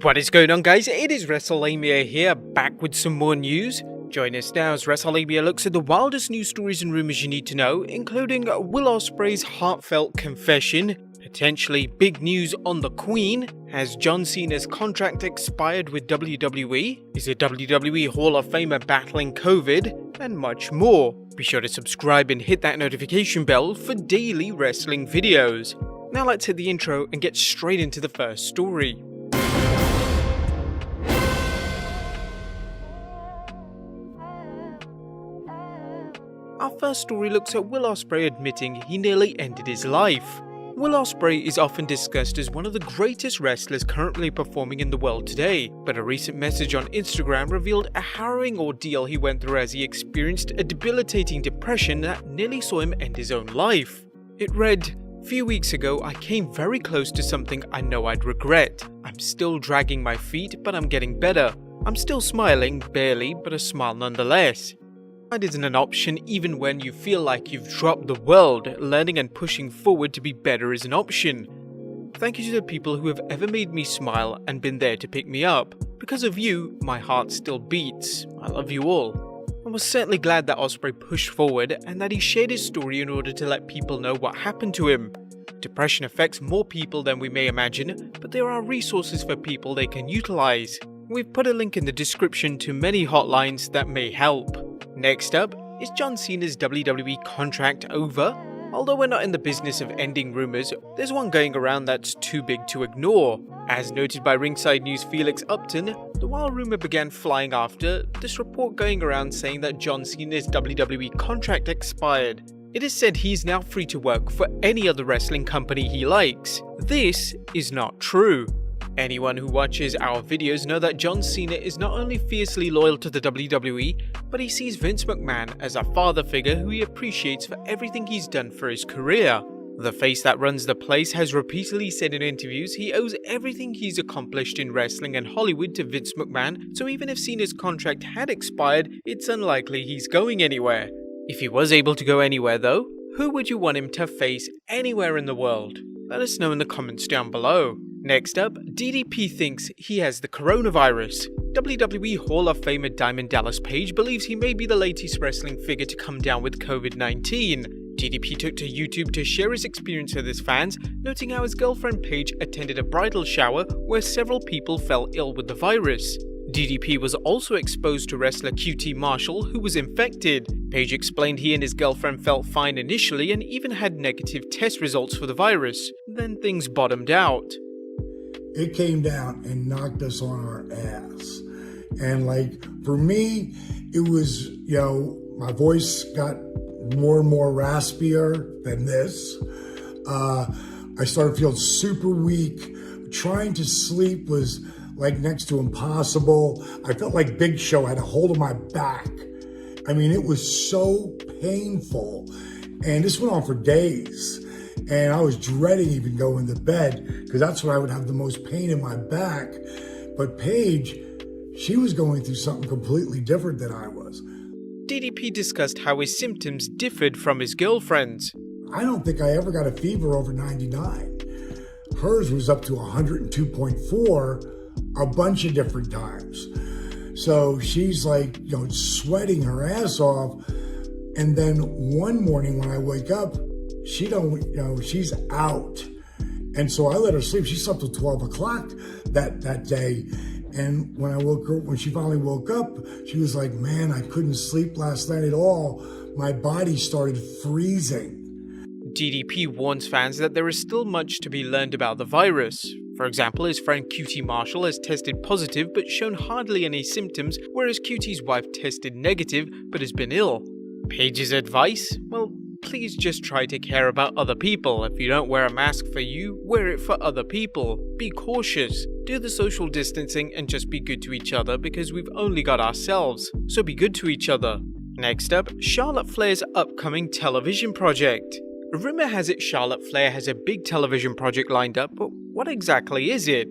What is going on, guys? It is Wrestlelamia here, back with some more news. Join us now as Wrestlelamia looks at the wildest news stories and rumors you need to know, including Will Ospreay's heartfelt confession, potentially big news on the Queen, has John Cena's contract expired with WWE, is a WWE Hall of Famer battling COVID, and much more. Be sure to subscribe and hit that notification bell for daily wrestling videos. Now let's hit the intro and get straight into the first story. Our first story looks at Will Ospreay admitting he nearly ended his life. Will Ospreay is often discussed as one of the greatest wrestlers currently performing in the world today, but a recent message on Instagram revealed a harrowing ordeal he went through as he experienced a debilitating depression that nearly saw him end his own life. It read, "Few weeks ago, I came very close to something I know I'd regret. I'm still dragging my feet, but I'm getting better. I'm still smiling, barely, but a smile nonetheless. It isn't an option even when you feel like you've dropped the world. Learning and pushing forward to be better is an option. Thank you to the people who have ever made me smile and been there to pick me up. Because of you, my heart still beats. I love you all." I was certainly glad that Ospreay pushed forward and that he shared his story in order to let people know what happened to him. Depression affects more people than we may imagine, but there are resources for people they can utilize. We've put a link in the description to many hotlines that may help. Next up, is John Cena's WWE contract over? Although we're not in the business of ending rumors, there's one going around that's too big to ignore. As noted by Ringside News' Felix Upton, the wild rumor began flying after this report going around saying that John Cena's WWE contract expired. It is said he's now free to work for any other wrestling company he likes. This is not true. Anyone who watches our videos know that John Cena is not only fiercely loyal to the WWE, but he sees Vince McMahon as a father figure who he appreciates for everything he's done for his career. The face that runs the place has repeatedly said in interviews he owes everything he's accomplished in wrestling and Hollywood to Vince McMahon, so even if Cena's contract had expired, it's unlikely he's going anywhere. If he was able to go anywhere though, who would you want him to face anywhere in the world? Let us know in the comments down below. Next up, DDP thinks he has the coronavirus. WWE Hall of Famer Diamond Dallas Page believes he may be the latest wrestling figure to come down with COVID-19. DDP took to YouTube to share his experience with his fans, noting how his girlfriend Paige attended a bridal shower where several people fell ill with the virus. DDP was also exposed to wrestler QT Marshall, who was infected. Page explained he and his girlfriend felt fine initially and even had negative test results for the virus. Then things bottomed out. It came down and knocked us on our ass. And for me, it was, my voice got more and more raspier than this. I started feeling super weak. Trying to sleep was next to impossible. I felt like Big Show had a hold of my back. I mean, it was so painful. And this went on for days. And I was dreading even going to bed because that's when I would have the most pain in my back. But Paige, she was going through something completely different than I was. DDP discussed how his symptoms differed from his girlfriend's. I don't think I ever got a fever over 99. Hers was up to 102.4 a bunch of different times. So she's sweating her ass off. And then one morning when I wake up, she's out. And so I let her sleep. She slept till 12 o'clock that day. And when she finally woke up, she was like, "Man, I couldn't sleep last night at all. My body started freezing." DDP warns fans that there is still much to be learned about the virus. For example, his friend QT Marshall has tested positive but shown hardly any symptoms, whereas QT's wife tested negative but has been ill. Paige's advice? Well, please just try to care about other people. If you don't wear a mask for you, wear it for other people. Be cautious. Do the social distancing and just be good to each other because we've only got ourselves. So be good to each other. Next up, Charlotte Flair's upcoming television project. Rumor has it Charlotte Flair has a big television project lined up, but what exactly is it?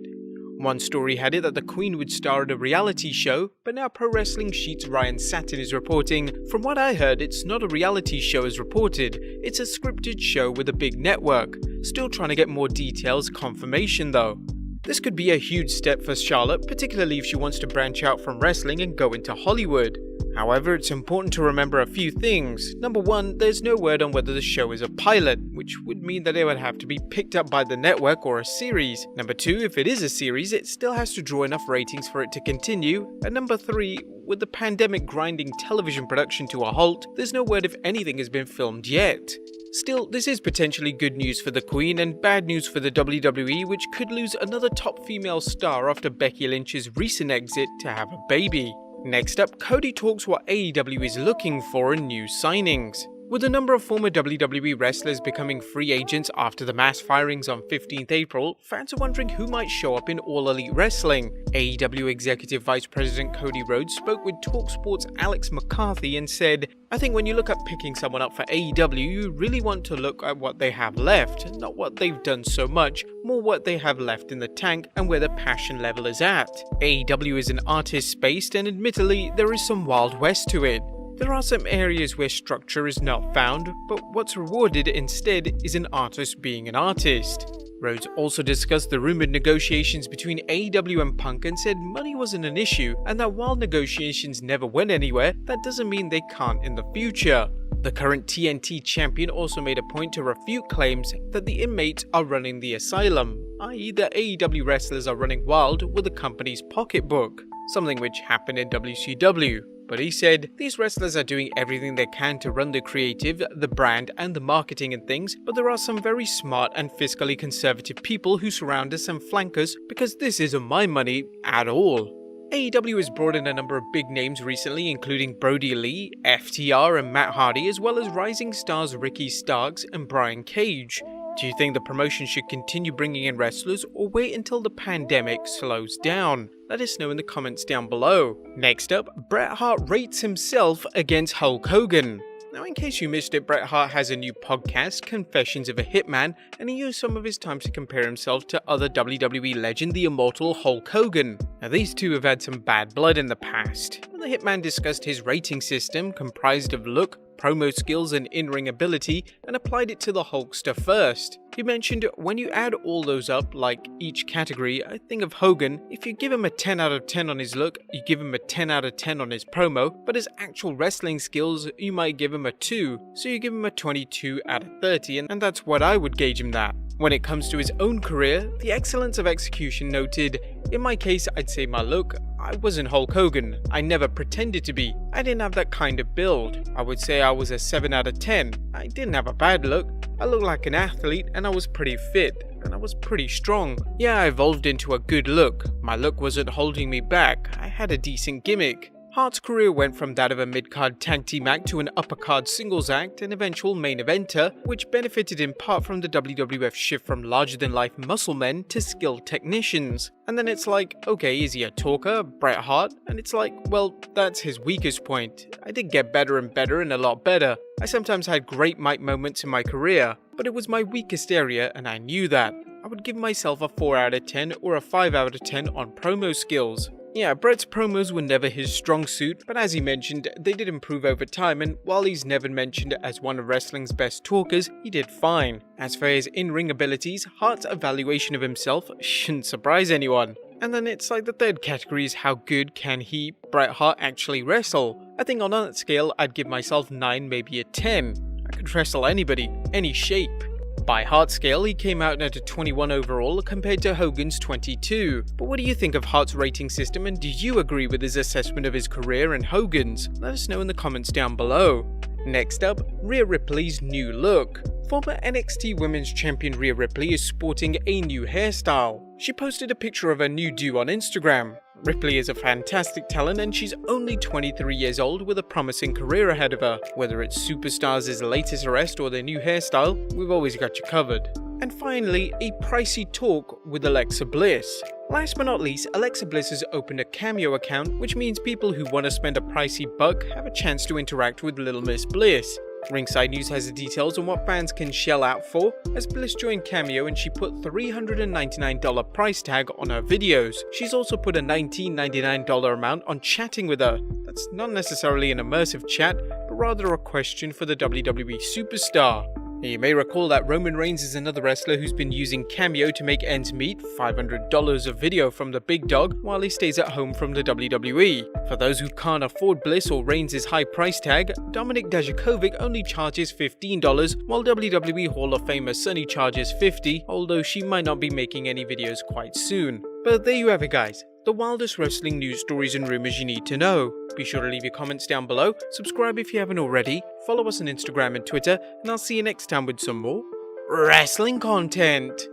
One story had it that the Queen would star in a reality show, but now Pro Wrestling Sheet's Ryan Satin is reporting, "From what I heard, it's not a reality show as reported, it's a scripted show with a big network. Still trying to get more details confirmation though." This could be a huge step for Charlotte, particularly if she wants to branch out from wrestling and go into Hollywood. However, it's important to remember a few things. Number one, there's no word on whether the show is a pilot, which would mean that it would have to be picked up by the network or a series. Number two, if it is a series, it still has to draw enough ratings for it to continue. And number three, with the pandemic grinding television production to a halt, there's no word if anything has been filmed yet. Still, this is potentially good news for the Queen and bad news for the WWE, which could lose another top female star after Becky Lynch's recent exit to have a baby. Next up, Cody talks what AEW is looking for in new signings. With a number of former WWE wrestlers becoming free agents after the mass firings on 15th April, fans are wondering who might show up in All Elite Wrestling. AEW Executive Vice President Cody Rhodes spoke with TalkSport's Alex McCarthy and said, "I think when you look at picking someone up for AEW, you really want to look at what they have left, not what they've done so much, more what they have left in the tank and where the passion level is at. AEW is an artist-based and admittedly there is some Wild West to it. There are some areas where structure is not found, but what's rewarded instead is an artist being an artist." Rhodes also discussed the rumored negotiations between AEW and Punk and said money wasn't an issue and that while negotiations never went anywhere, that doesn't mean they can't in the future. The current TNT champion also made a point to refute claims that the inmates are running the asylum, i.e. that AEW wrestlers are running wild with the company's pocketbook, something which happened in WCW. But he said, "These wrestlers are doing everything they can to run the creative, the brand, and the marketing and things, but there are some very smart and fiscally conservative people who surround us and flank us because this isn't my money at all." AEW has brought in a number of big names recently, including Brody Lee, FTR, and Matt Hardy, as well as rising stars Ricky Starks and Brian Cage. Do you think the promotion should continue bringing in wrestlers or wait until the pandemic slows down? Let us know in the comments down below. Next up, Bret Hart rates himself against Hulk Hogan. Now, in case you missed it, Bret Hart has a new podcast, Confessions of a Hitman, and he used some of his time to compare himself to other WWE legend, the immortal Hulk Hogan. Now, these two have had some bad blood in the past. And the Hitman discussed his rating system, comprised of look, promo skills, and in-ring ability, and applied it to the Hulkster first. He mentioned when you add all those up, like each category, I think of Hogan, if you give him a 10 out of 10 on his look, you give him a 10 out of 10 on his promo, but his actual wrestling skills, you might give him a 2, so you give him a 22 out of 30, and that's what I would gauge him that. When it comes to his own career, the excellence of execution noted, "In my case, I'd say my look, I wasn't Hulk Hogan. I never pretended to be. I didn't have that kind of build. I would say I was a 7 out of 10. I didn't have a bad look. I looked like an athlete and I was pretty fit. And I was pretty strong. Yeah, I evolved into a good look. My look wasn't holding me back. I had a decent gimmick." Hart's career went from that of a mid-card tag team act to an upper-card singles act and eventual main eventer, which benefited in part from the WWF shift from larger-than-life muscle men to skilled technicians. And then it's like, okay, is he a talker, Bret Hart? And it's like, well, that's his weakest point. I did get better and better and a lot better. I sometimes had great mic moments in my career, but it was my weakest area and I knew that. I would give myself a 4 out of 10 or a 5 out of 10 on promo skills. Yeah, Bret's promos were never his strong suit, but as he mentioned, they did improve over time, and while he's never mentioned as one of wrestling's best talkers, he did fine. As for his in-ring abilities, Hart's evaluation of himself shouldn't surprise anyone. And then it's like the third category is how good can he, Bret Hart, actually wrestle? I think on that scale, I'd give myself 9, maybe a 10. I could wrestle anybody, any shape. By Hart's scale, he came out at a 21 overall compared to Hogan's 22. But what do you think of Hart's rating system, and do you agree with his assessment of his career and Hogan's? Let us know in the comments down below. Next up, Rhea Ripley's new look. Former NXT Women's Champion Rhea Ripley is sporting a new hairstyle. She posted a picture of her new do on Instagram. Ripley is a fantastic talent and she's only 23 years old with a promising career ahead of her. Whether it's Superstars' latest arrest or their new hairstyle, we've always got you covered. And finally, a Pricey talk with Alexa Bliss. Last but not least, Alexa Bliss has opened a Cameo account, which means people who want to spend a pricey buck have a chance to interact with Little Miss Bliss. Ringside News has the details on what fans can shell out for, as Bliss joined Cameo and she put $399 price tag on her videos. She's also put a $19.99 amount on chatting with her. That's not necessarily an immersive chat, but rather a question for the WWE superstar. You may recall that Roman Reigns is another wrestler who's been using Cameo to make ends meet, $500 of video from the big dog while he stays at home from the WWE. For those who can't afford Bliss or Reigns' high price tag, Dominik Dijakovic only charges $15, while WWE Hall of Famer Sunny charges $50, although she might not be making any videos quite soon. But there you have it, guys. The wildest wrestling news stories and rumors you need to know. Be sure to leave your comments down below, subscribe if you haven't already, follow us on Instagram and Twitter, and I'll see you next time with some more wrestling content.